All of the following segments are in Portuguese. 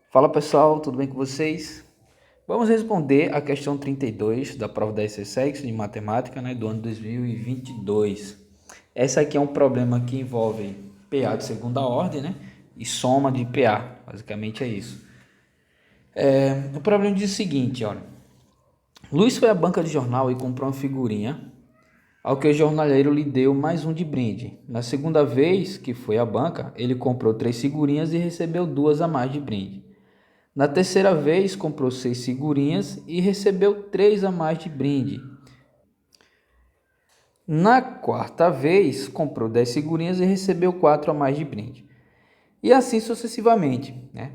Fala pessoal, tudo bem com vocês? Vamos responder a questão 32 da prova da SCSEX de matemática, do ano 2022. Essa aqui é um problema que envolve PA de segunda ordem, e soma de PA, basicamente é isso. O problema diz o seguinte, olha. Luiz foi à banca de jornal e comprou uma figurinha, ao que o jornaleiro lhe deu mais um de brinde. Na segunda vez que foi à banca, ele comprou 3 figurinhas e recebeu 2 a mais de brinde. Na terceira vez, comprou 6 figurinhas e recebeu 3 a mais de brinde. Na quarta vez, comprou 10 figurinhas e recebeu 4 a mais de brinde. E assim sucessivamente.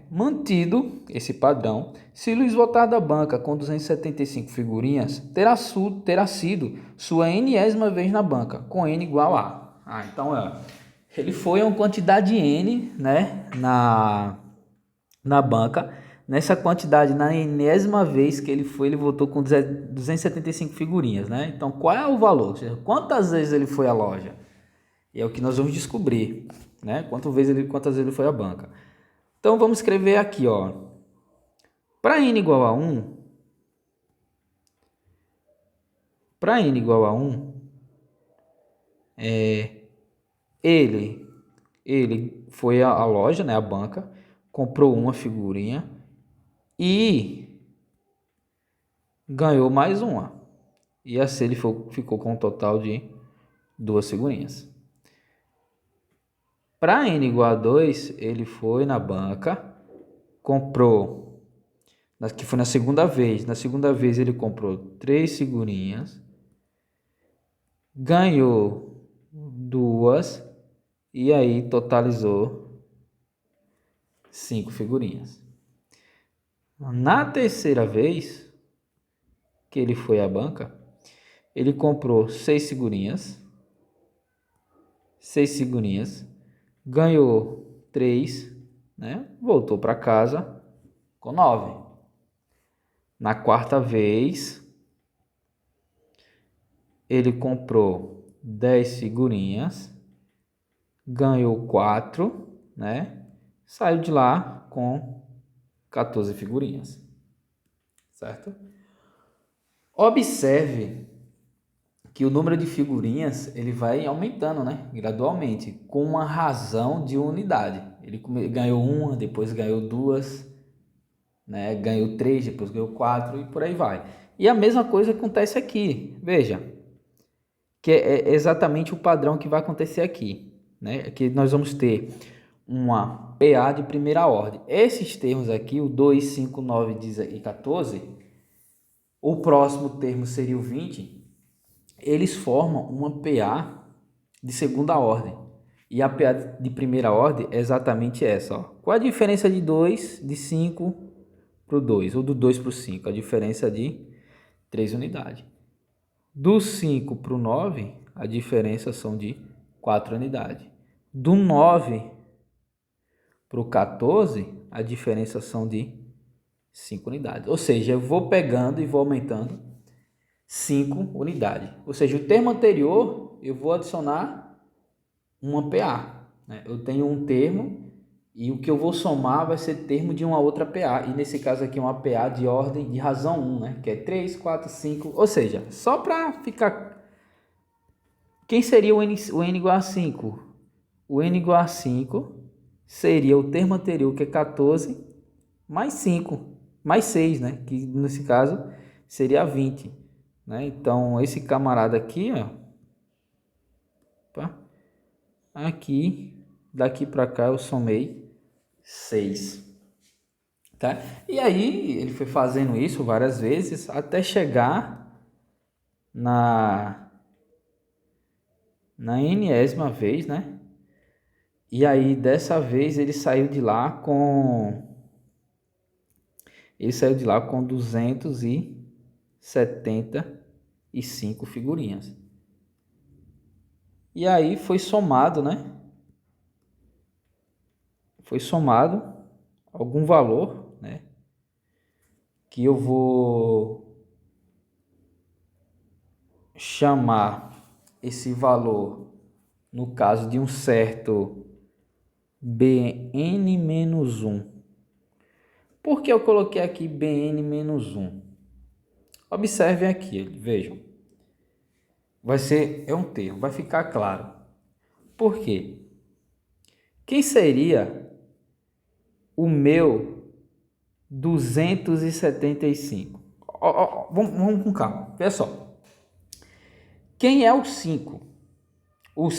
Mantido esse padrão, se Luiz voltar da banca com 275 figurinhas, terá sido sua enésima vez na banca, com n igual a. Então, ele foi uma quantidade n, na banca. Nessa quantidade, na enésima vez que ele foi, ele voltou com 275 figurinhas, Então, qual é o valor? Ou seja, quantas vezes ele foi à loja? E é o que nós vamos descobrir, quantas vezes ele foi à banca. Então, vamos escrever aqui, Para n igual a 1, ele foi à loja, a banca, comprou uma figurinha e ganhou mais uma. E assim ele ficou com um total de 2 figurinhas. Para n igual a 2, ele foi na banca, comprou, que foi na segunda vez. Na segunda vez ele comprou 3 figurinhas, ganhou 2 e aí totalizou 5 figurinhas. Na terceira vez que ele foi à banca, ele comprou 6 figurinhas, ganhou 3, voltou para casa com 9. Na quarta vez, ele comprou 10 figurinhas, ganhou 4, saiu de lá com 14 figurinhas, certo? Observe que o número de figurinhas ele vai aumentando, gradualmente, com uma razão de unidade. Ele ganhou uma, depois ganhou 2, ganhou 3, depois ganhou 4 e por aí vai. E a mesma coisa acontece aqui, veja, que é exatamente o padrão que vai acontecer aqui, que nós vamos ter uma PA de primeira ordem. Esses termos aqui, o 2, 5, 9 e 14, o próximo termo seria o 20, eles formam uma PA de segunda ordem. E a PA de primeira ordem é exatamente essa. Qual a diferença de 2, de 5 para o 2, ou do 2 para o 5? A diferença de 3 unidades. Do 5 para o 9, a diferença são de 4 unidades. Do 9 para o 14, a diferença são de 5 unidades. Ou seja, eu vou pegando e vou aumentando 5 unidades. Ou seja, o termo anterior, eu vou adicionar uma PA. Eu tenho um termo e o que eu vou somar vai ser termo de uma outra PA. E nesse caso aqui, uma PA de ordem de razão 1, que é 3, 4, 5. Ou seja, só para ficar... Quem seria o n igual a 5? O n igual a 5 seria o termo anterior, que é 14, mais 5, mais 6, que nesse caso seria 20. Então, esse camarada aqui, aqui, daqui para cá eu somei 6. Tá? E aí, ele foi fazendo isso várias vezes, até chegar na enésima vez, E aí, dessa vez, ele saiu de lá com 275 figurinhas. E aí foi somado, Foi somado algum valor, que eu vou chamar esse valor, no caso de um certo Bn-1, Por que eu coloquei aqui Bn menos 1? Observem aqui, vejam. É um termo, vai ficar claro. Por quê? Quem seria o meu 275? Vamos com calma, veja só. Quem é o 5? O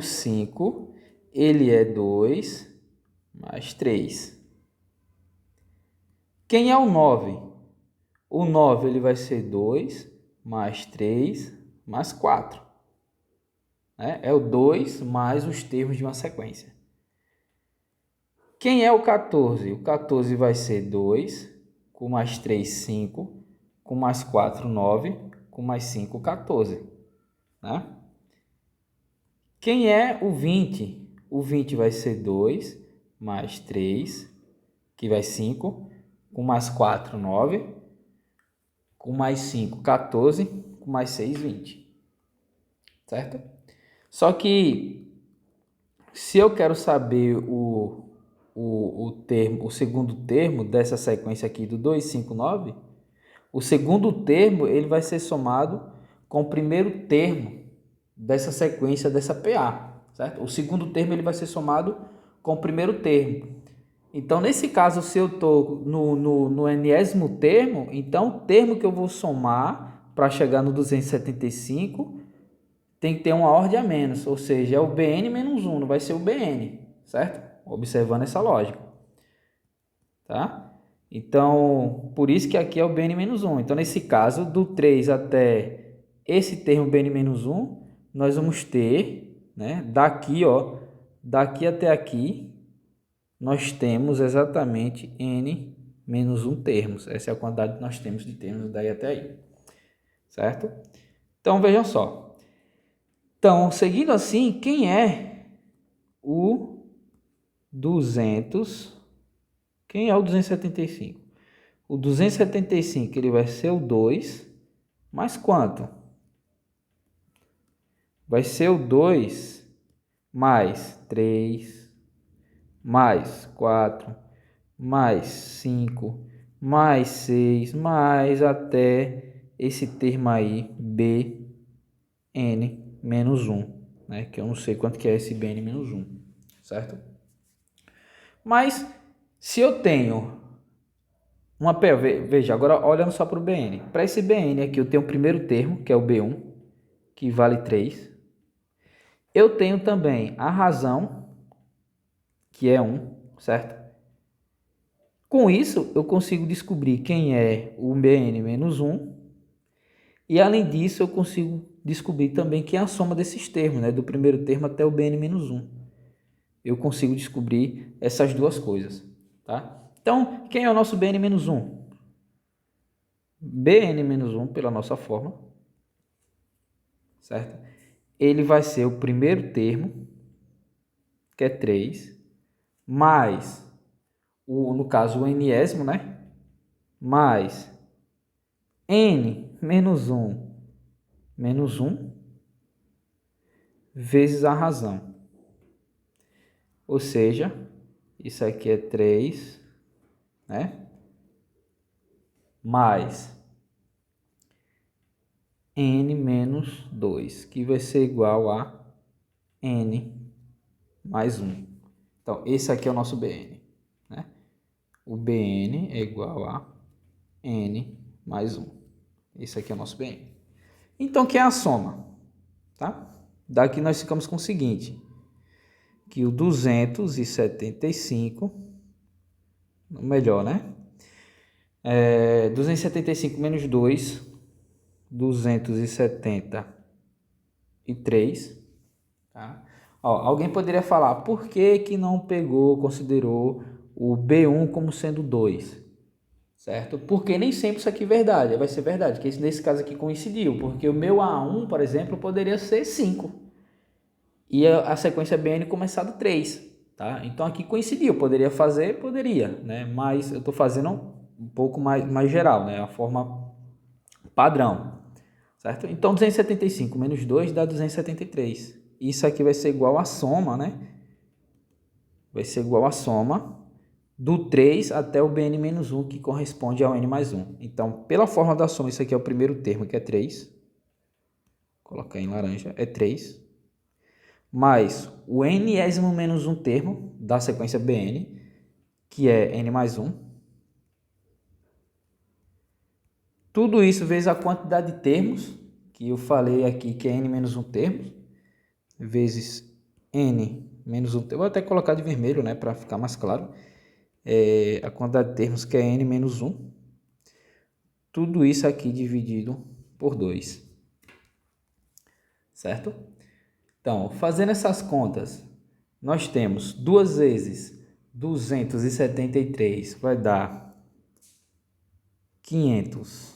5, ele é 2 mais 3. Quem é o 9? O 9 ele vai ser 2 mais 3 mais 4. É o 2 mais os termos de uma sequência. Quem é o 14? O 14 vai ser 2, com mais 3, 5, com mais 4, 9, com mais 5, 14. Né? Quem é o 20? O 20 vai ser 2, mais 3, que vai 5, com mais 4, 9, com mais 5, 14, com mais 6, 20. Certo? Só que, se eu quero saber o segundo termo dessa sequência aqui do 2, 5, 9, o segundo termo ele vai ser somado com o primeiro termo dessa sequência dessa PA, certo? O segundo termo ele vai ser somado com o primeiro termo. Então, nesse caso, se eu estou no enésimo termo, então o termo que eu vou somar para chegar no 275 tem que ter uma ordem a menos, ou seja, é o Bn menos 1, não vai ser o Bn, certo? Observando essa lógica. Tá? Então, por isso que aqui é o Bn menos 1. Então, nesse caso, do 3 até esse termo Bn menos 1, nós vamos ter, né, daqui até aqui, nós temos exatamente n menos 1 termos. Essa é a quantidade que nós temos de termos daí até aí. Certo? Então, vejam só. Então, seguindo assim, quem é o 200? Quem é o 275? O 275 ele vai ser o 2 mais quanto? Vai ser o 2 mais 3, mais 4, mais 5, mais 6, mais até esse termo aí, Bn menos 1, né? Que eu não sei quanto que é esse Bn menos 1, certo? Mas, se eu tenho uma PA, veja, agora olhando só para o Bn. Para esse Bn aqui, eu tenho o primeiro termo, que é o B1, que vale 3. Eu tenho também a razão, que é 1, certo? Com isso, eu consigo descobrir quem é o Bn menos 1. E, além disso, eu consigo descobrir também quem é a soma desses termos, né? Do primeiro termo até o Bn menos 1. Eu consigo descobrir essas duas coisas, tá? Então, quem é o nosso Bn menos 1? Bn menos 1, pela nossa fórmula, certo? Ele vai ser o primeiro termo, que é 3, mais, no caso, o enésimo, né? Mais n menos 1 vezes a razão. Ou seja, isso aqui é 3, né? Mais n menos 2, que vai ser igual a n mais 1. Então, esse aqui é o nosso Bn, né? O Bn é igual a n mais 1. Esse aqui é o nosso Bn. Então, que é a soma? Tá? Daqui nós ficamos com o seguinte, que o 275, melhor, né? 275 menos 2, 273. Tá? Ó, alguém poderia falar, por que não considerou o B1 como sendo 2? Certo? Porque nem sempre isso aqui é verdade, vai ser verdade, que nesse caso aqui coincidiu, porque o meu A1, por exemplo, poderia ser 5. E a sequência BN começar do 3. Tá? Então aqui coincidiu, poderia fazer, poderia, né? Mas eu estou fazendo um pouco mais geral, né? A forma padrão. Certo? Então 275 menos 2 dá 273. Isso aqui vai ser igual à soma, né? vai ser igual à soma do 3 até o Bn menos 1, que corresponde ao N mais 1. Então, pela fórmula da soma, isso aqui é o primeiro termo, que é 3. Vou colocar em laranja, é 3. Mais o Nésimo menos 1 termo da sequência Bn, que é N mais 1. Tudo isso vezes a quantidade de termos, que eu falei aqui, que é N menos 1 termos, vezes N menos 1 termos. Vou até colocar de vermelho, né, para ficar mais claro. A quantidade de termos, que é N menos 1. Tudo isso aqui dividido por 2. Certo? Então, fazendo essas contas, nós temos 2 vezes 273 vai dar 500.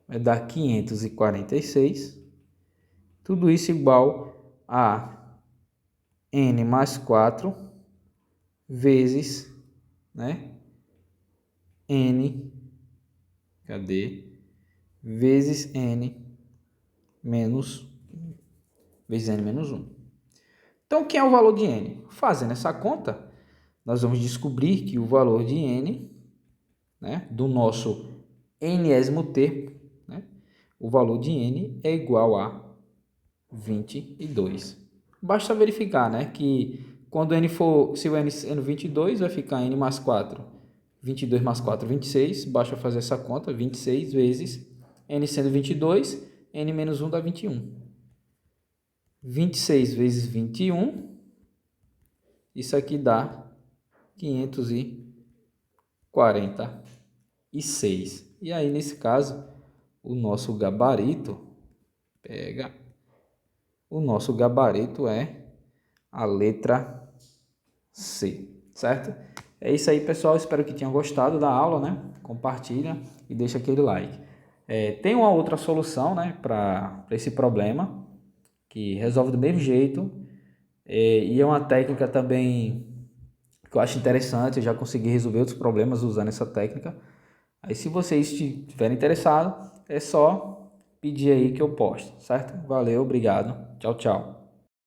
Vai dar 546. Tudo isso igual a N mais 4 vezes, né? N, vezes N menos 1. Então, quem é o valor de N? Fazendo essa conta, nós vamos descobrir que o valor de N, né, do nosso Nésimo termo, né, o valor de N é igual a 22. Basta verificar, né, que quando N for, se o N sendo 22, vai ficar N mais 4, 22 mais 4, 26. Basta fazer essa conta, 26 vezes N sendo 22, N menos 1 dá 21. 26 vezes 21, isso aqui dá 546. E aí, nesse caso, o nosso gabarito é a letra C, certo? É isso aí, pessoal. Espero que tenham gostado da aula, né? Compartilha e deixa aquele like. Tem uma outra solução, né, para esse problema, que resolve do mesmo jeito. E é uma técnica também que eu acho interessante. Eu já consegui resolver outros problemas usando essa técnica. Aí, se vocês estiverem interessados, é só pedir aí que eu posto, certo? Valeu, obrigado. Tchau, tchau.